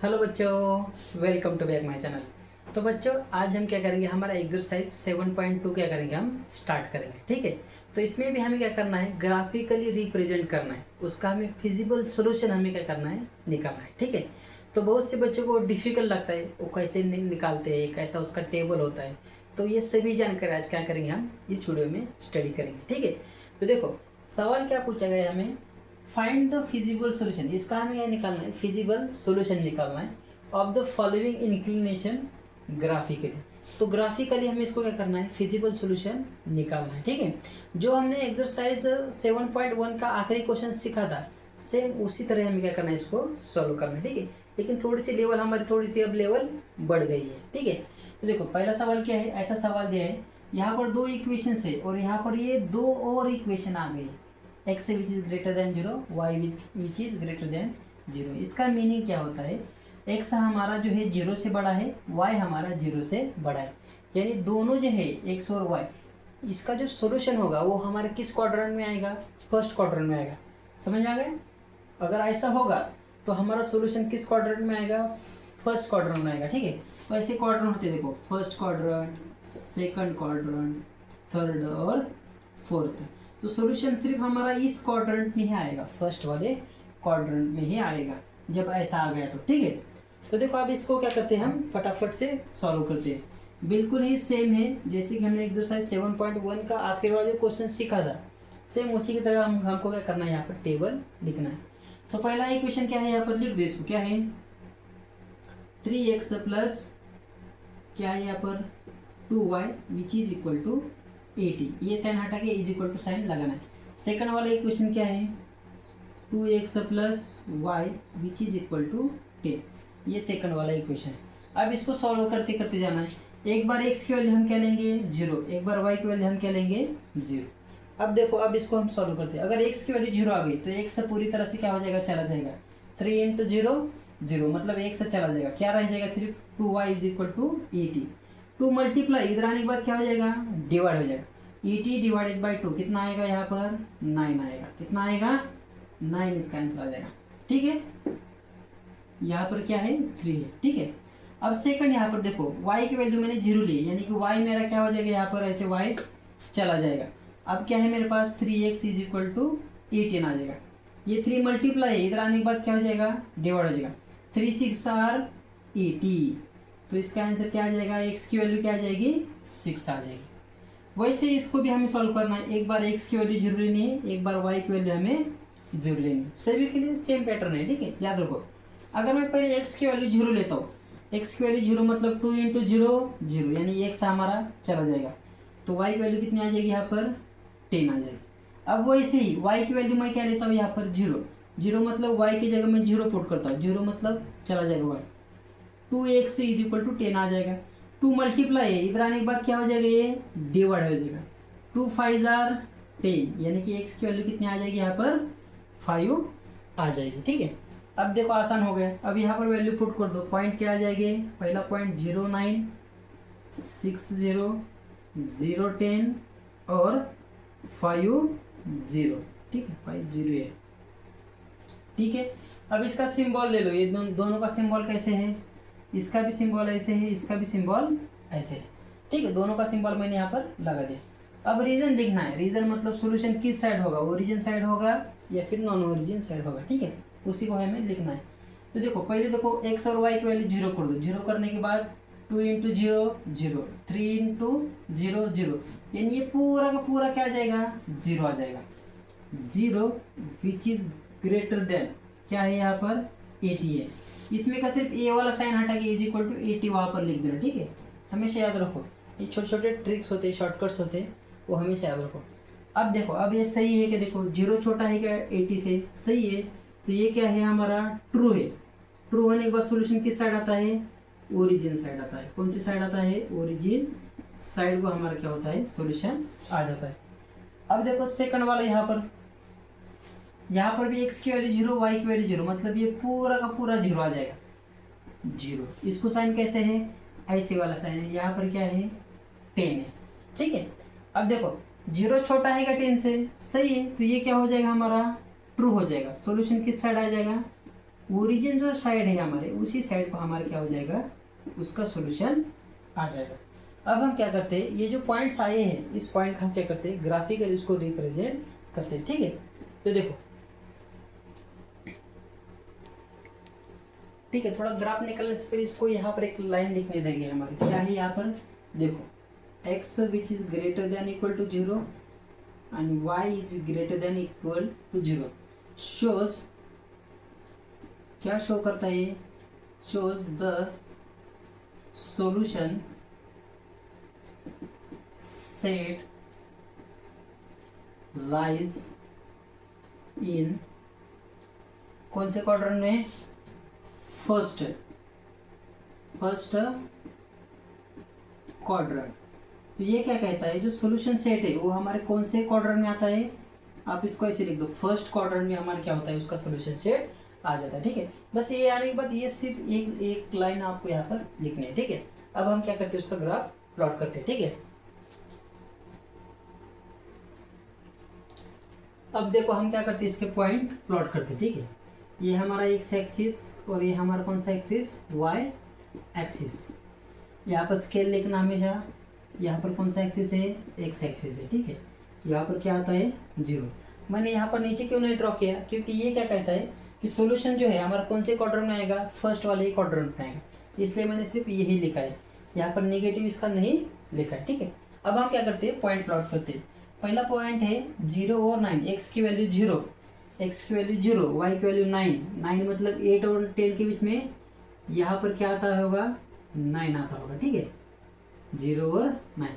Hello बच्चों, welcome to back my channel. तो बच्चों, आज हम क्या करेंगे, हमारा एक्सरसाइज 7.2 क्या करेंगे, हम स्टार्ट करेंगे। ठीक है। तो इसमें भी हमें क्या करना है, ग्राफिकली रिप्रेजेंट करना है, उसका हमें फिजिबल सोल्यूशन हमें क्या करना है, निकालना है। ठीक है। तो बहुत से बच्चों को डिफिकल्ट लगता है वो कैसे निकालते हैं, कैसा उसका टेबल होता है। तो ये सभी जानकारी आज क्या करेंगे, हम इस वीडियो में स्टडी करेंगे। ठीक है। तो देखो, सवाल क्या पूछा गया है हमें, फाइंड द फिजिबल सॉल्यूशन। इसका हमें क्या निकालना है, फिजिबल सॉल्यूशन निकालना है of the following inclination graphically. तो ग्राफिकली हमें इसको क्या करना है, फिजिबल सॉल्यूशन निकालना है। ठीक है। जो हमने एक्सरसाइज 7.1 का आखिरी क्वेश्चन सीखा था, सेम उसी तरह हमें क्या करना है, इसको सॉल्व करना है। ठीक है। लेकिन थोड़ी सी लेवल हमारी थोड़ी सी अब लेवल बढ़ गई है। ठीक है। तो देखो, पहला सवाल क्या है, ऐसा सवाल दिया है, यहाँ पर दो इक्वेशन है और यहाँ पर ये दो और इक्वेशन आ गई, x which is greater then 0, y which is greater then 0। इसका मीनिंग क्या होता है, x हमारा जो है 0 से बड़ा है, y हमारा 0 से बड़ा है, यानी दोनों जो है x और y, इसका जो सॉल्यूशन होगा वो हमारे किस क्वाड्रेंट में आएगा, फर्स्ट क्वाड्रेंट में आएगा। समझ में आ गया। अगर ऐसा होगा तो हमारा सॉल्यूशन किस क्वाड्रेंट में आएगा, फर्स्ट क्वाड्रेंट में आएगा। ठीक है। तो ऐसे क्वाड्रेंट होते हैं, देखो, first quadrant, second quadrant, third और फोर्थ। तो सॉल्यूशन सिर्फ हमारा इस क्वाड्रेंट में ही आएगा, फर्स्ट वाले क्वाड्रेंट में ही आएगा जब ऐसा आ गया तो। ठीक है। तो देखो, अब इसको क्या करते हैं, हम फटाफट से सॉल्व करते हैं। बिल्कुल ही सेम है जैसे कि हमने एक्सरसाइज 7.1 का आखिरी वाला जो क्वेश्चन सीखा था, सेम उसी की तरह हमको क्या करना है, यहाँ पर टेबल लिखना है। तो पहला इक्वेशन क्या है, यहाँ पर लिख दो इसको, क्या है, 3x प्लस क्या है यहाँ पर 2y which is equal to 80। ये साइन हटा के इज इक्वल टू साइन लगाना है। सेकंड वाला इक्वेशन क्या है, 2x plus Y which is equal to 10। ये सेकंड वाला इक्वेशन है। अब इसको सॉल्व करते करते जाना है। एक बार x की वैल्यू हम क्या लेंगे 0, एक बार y की वैल्यू हम क्या लेंगे 0। अब देखो, अब इसको हम सॉल्व करते हैं। अगर x की वैल्यू 0 आ गई तो x से पूरी तरह से क्या हो जाएगा, चला जाएगा। 3 इंटू 0 0, मतलब एक से चला जाएगा, क्या रह जाएगा, सिर्फ 2y is equal to 80। 2 multiply इधर आने के बाद क्या हो जाएगा, डिवाइड हो जाएगा। 80 डिवाइडेड बाई 2 कितना आएगा, यहाँ पर 9 आएगा। कितना आएगा, 9 इसका आंसर आ जाएगा। ठीक है। यहाँ पर क्या है, 3 है। ठीक है। अब सेकंड यहाँ पर देखो, y की वैल्यू मैंने 0 ली, यानी कि y मेरा क्या हो जाएगा, यहाँ पर ऐसे y चला जाएगा। अब क्या है मेरे पास, 3x इज इक्वल टू 18 आ जाएगा। ये 3 मल्टीप्लाई है, इधर आने के बाद क्या हो जाएगा, डिवाइड हो जाएगा। 3 6 आर 80, तो इसका आंसर क्या आ जाएगा, x की वैल्यू क्या आ जाएगी, 6 आ जाएगी। वैसे इसको भी हमें सॉल्व करना है। एक बार x की वैल्यू 0 लेनी है, एक बार y की वैल्यू हमें 0 लेनी है। सभी के लिए सेम पैटर्न है। ठीक है, याद रखो। अगर मैं पहले x की वैल्यू 0 लेता हूँ, x की वैल्यू 0 मतलब 2 इंटू 0 0, यानी x हमारा चला जाएगा। तो y की वैल्यू कितनी आ जाएगी, यहाँ पर 10 आ जाएगी। अब वैसे ही y की वैल्यू मैं क्या लेता हूँ, यहाँ पर 0 0, मतलब y की जगह मैं 0 पुट करता हूँ, 0 मतलब चला जाएगा y। 2x is equal to 10 आ जाएगा। 2 मल्टीप्लाई है, इधर आने के बाद क्या हो जाएगा, ये डिवाइड हो जाएगा। 2 5 आर 10, यानी कि x की वैल्यू कितनी आ जाएगी, यहाँ पर 5 आ जाएगी। ठीक है। अब देखो, आसान हो गया। अब यहाँ पर वैल्यू पुट कर दो, पॉइंट क्या आ जाएंगे, पहला पॉइंट 0 9 6 0 0 10 और 5 0। ठीक है, 5 0 है। ठीक है। अब इसका सिंबल ले लो, ये दोनों का सिंबल कैसे है, इसका भी सिंबल ऐसे है, इसका भी सिंबल ऐसे है। ठीक है, दोनों का सिंबल मैंने यहाँ पर लगा दिया। अब रीजन देखना है, रीजन मतलब सॉल्यूशन किस साइड होगा, ओरिजिन साइड होगा या फिर नॉन ओरिजिन साइड होगा। ठीक है, उसी को हमें लिखना है। तो देखो, पहले देखो x और y की वैल्यू 0 कर दो। 0 करने के बाद 2 इंटू 0 0, 3 इंटू 0 0, यानी ये पूरा का पूरा क्या आ जाएगा, 0 आ जाएगा। 0 विच इज ग्रेटर देन क्या है, यहाँ पर 80 है। इसमें का सिर्फ ए वाला साइन हटा के इज इक्वल टू 80 वहाँ पर लिख देना। ठीक है, हमेशा याद रखो, ये छोटे छोटे ट्रिक्स होते हैं, शॉर्टकट्स होते हैं, वो हमेशा याद रखो। अब देखो, अब ये सही है कि देखो 0 छोटा है क्या 80 से, सही है। तो ये क्या है, हमारा ट्रू है। ट्रू होने के बाद सोल्यूशन किस साइड आता है, ओरिजिन साइड आता है। कौन सी साइड आता है, ओरिजिन साइड को हमारा क्या होता है, सोल्यूशन आ जाता है। अब देखो सेकंड वाला, यहाँ पर भी x की वैल्यू 0, y की वैल्यू 0, मतलब ये पूरा का पूरा 0 आ जाएगा। 0, इसको साइन कैसे है, ऐसे वाला साइन है, यहाँ पर क्या है 10 है। ठीक है। अब देखो 0 छोटा है क्या 10 से, सही है। तो ये क्या हो जाएगा, हमारा ट्रू हो जाएगा। सॉल्यूशन किस साइड आ जाएगा, ओरिजिन जो साइड है हमारे उसी साइड पर हमारे क्या हो जाएगा, उसका सॉल्यूशन आ जाएगा। अब हम क्या करते हैं, ये जो पॉइंट्स आए हैं इस पॉइंट का हम क्या करते हैं, ग्राफिकली उसको रिप्रेजेंट करते हैं। ठीक है, तो देखो ठीक है, थोड़ा ग्राफ निकलने से पहले इसको यहाँ पर एक लाइन लिखने लगे हमारे, क्या है यहाँ पर देखो, x which is greater than equal to 0 and y is greater than equal to 0 shows, क्या शो करता है, shows the solution set lies in कौन से क्वाड्रेंट में, फर्स्ट क्वाड्रेंट। तो ये क्या कहता है, जो सॉल्यूशन सेट है वो हमारे कौन से क्वाड्रेंट में आता है, आप इसको ऐसे लिख दो, फर्स्ट क्वाड्रेंट में हमारा क्या होता है, उसका सॉल्यूशन सेट आ जाता है। ठीक है, बस ये आने के बाद ये सिर्फ एक लाइन आपको यहाँ पर लिखनी है। ठीक है, अब हम क्या करते हैं, उसका ग्राफ प्लॉट करते हैं। ठीक है, अब देखो हम क्या करते हैं, इसके पॉइंट प्लॉट करते हैं। ठीक है, ये हमारा एक्स एक्सिस और ये हमारा कौन सा एक्सिस, वाई एक्सिस। यहाँ पर स्केल लिखना हमेशा, यहाँ पर कौन सा एक्सिस है, एक्स एक्सिस है। ठीक है, यहाँ पर क्या आता है, 0। मैंने यहाँ पर नीचे क्यों नहीं ड्रॉ किया, क्योंकि ये क्या कहता है कि सॉल्यूशन जो है हमारा कौन से क्वाड्रेंट में आएगा, फर्स्ट वाले ही क्वाड्रेंट में आएगा, इसलिए मैंने सिर्फ यही लिखा है, यहाँ पर नेगेटिव इसका नहीं लिखा है। ठीक है, अब हम क्या करते हैं, पॉइंट प्लॉट करते हैं। पहला पॉइंट है 0 और 9, एक्स की वैल्यू 0, एक्स की वैल्यू 0, वाई की वैल्यू 9 मतलब 8 और 10 के बीच में यहाँ पर क्या आता होगा, 9 आता होगा। ठीक है, 0 और 9।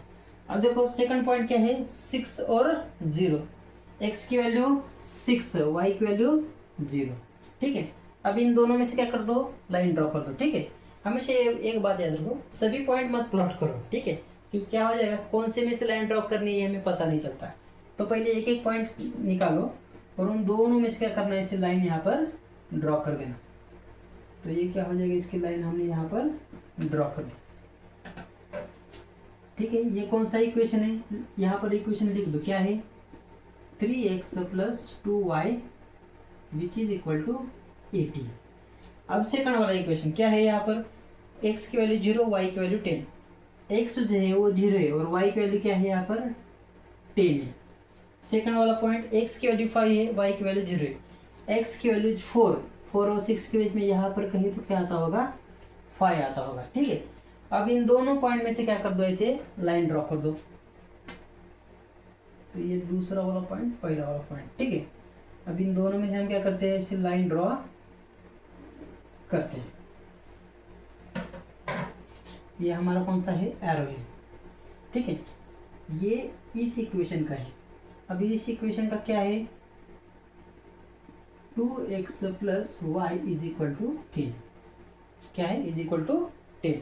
अब देखो सेकंड पॉइंट क्या है, 6 और 0, एक्स की वैल्यू 6, वाई की वैल्यू 0। ठीक है, अब इन दोनों में से क्या कर दो, लाइन ड्रॉ कर दो। ठीक है, हमेशा एक बात याद रखो, सभी पॉइंट मत प्लॉट करो। ठीक है, क्योंकि क्या हो जाएगा, कौन से में से लाइन ड्रॉ करनी है हमें पता नहीं चलता। तो पहले एक एक पॉइंट निकालो और उन दोनों में से क्या करना है, इसे लाइन यहाँ पर ड्रॉ कर देना। तो ये क्या हो जाएगा, इसकी लाइन हमने यहाँ पर ड्रॉ कर दी। ठीक है, ये कौन सा इक्वेशन है, यहाँ पर इक्वेशन लिख दो, क्या है, 3x + 2y which is equal to 80। अब सेकंड वाला इक्वेशन क्या है, यहाँ पर x की वैल्यू 0, y की वैल्यू 10, x जो है वो 0 है और y की वैल्यू क्या है, यहाँ पर 10 है। सेकंड वाला पॉइंट, x की वैल्यू 5 है, y की वैल्यू 0 है, x की वैल्यू 4 और 6 के बीच में यहाँ पर कहीं तो क्या आता होगा, 5 आता होगा। ठीक है, अब इन दोनों पॉइंट में से क्या कर दो, ऐसे लाइन ड्रॉ कर दो। तो ये दूसरा वाला पॉइंट, पहला वाला पॉइंट। ठीक है, अब इन दोनों में से हम क्या करते हैं, ऐसे लाइन ड्रॉ करते हैं। ये हमारा कौन सा है, एरो है। ठीक है, ये इस इक्वेशन का है। अब इस इक्वेशन का क्या है, 2x + y is equal to 10, क्या है, इज इक्वल टू 10।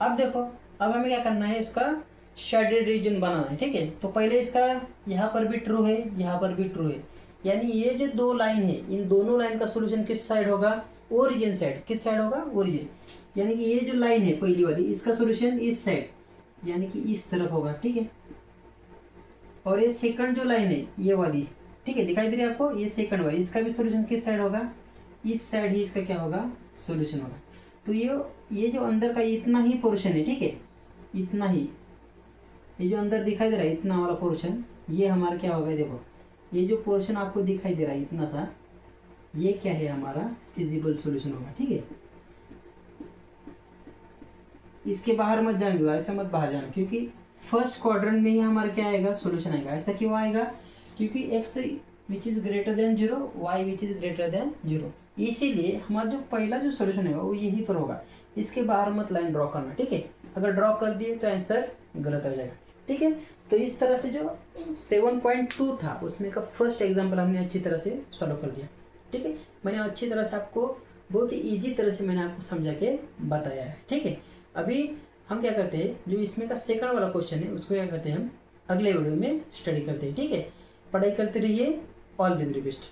अब देखो, अब हमें क्या करना है, इसका शेडेड रीजन बनाना है। ठीक है, तो पहले इसका यहाँ पर भी ट्रू है, यहाँ पर भी ट्रू है, यानी ये जो दो लाइन है, इन दोनों लाइन का सॉल्यूशन किस साइड होगा, ओरिजिन साइड। किस साइड होगा, ओरिजिन, यानी कि ये जो लाइन है पहली वाली, इसका सॉल्यूशन इस साइड, यानी कि इस तरफ होगा। ठीक है, और ये सेकंड जो लाइन है ये वाली, ठीक है, दिखाई दे रही है आपको, ये सेकंड वाली, इसका भी सॉल्यूशन किस साइड होगा, इस साइड ही इसका क्या होगा, सॉल्यूशन होगा। तो ये जो अंदर का इतना ही पोर्शन है, ठीक है, इतना ही, ये जो अंदर दिखाई दे रहा है इतना वाला पोर्शन, ये हमारा क्या होगा, देखो ये जो पोर्शन आपको दिखाई दे रहा है इतना सा, ये क्या है, हमारा फिजिबल सॉल्यूशन होगा। ठीक है, इसके बाहर मत जाने दो, ऐसा मत बाहर जाना, क्योंकि फर्स्ट क्वाड्रेंट में ही हमारा क्या आएगा, सॉल्यूशन आएगा। ऐसा क्यों आएगा, क्योंकि x which is greater then 0, y which is greater then 0, इसीलिए हमारा जो पहला जो सॉल्यूशन होगा वो यहीं पर होगा। इसके बाहर मत लाइन ड्रॉ करना। ठीक है, अगर ड्रॉ कर दिए तो आंसर गलत आ जाएगा। ठीक है, तो इस तरह से जो 7.2 था उसमें का फर्स्ट एग्जाम्पल हमने अच्छी तरह से सॉल्व कर दिया। ठीक है, मैंने अच्छी तरह से आपको, बहुत ही ईजी तरह से मैंने आपको समझा के बताया है। ठीक है, अभी हम क्या करते हैं, जो इसमें का सेकंड वाला क्वेश्चन है उसको क्या करते हैं, हम अगले वीडियो में स्टडी करते हैं। ठीक है, पढ़ाई करते रहिए। All the very best.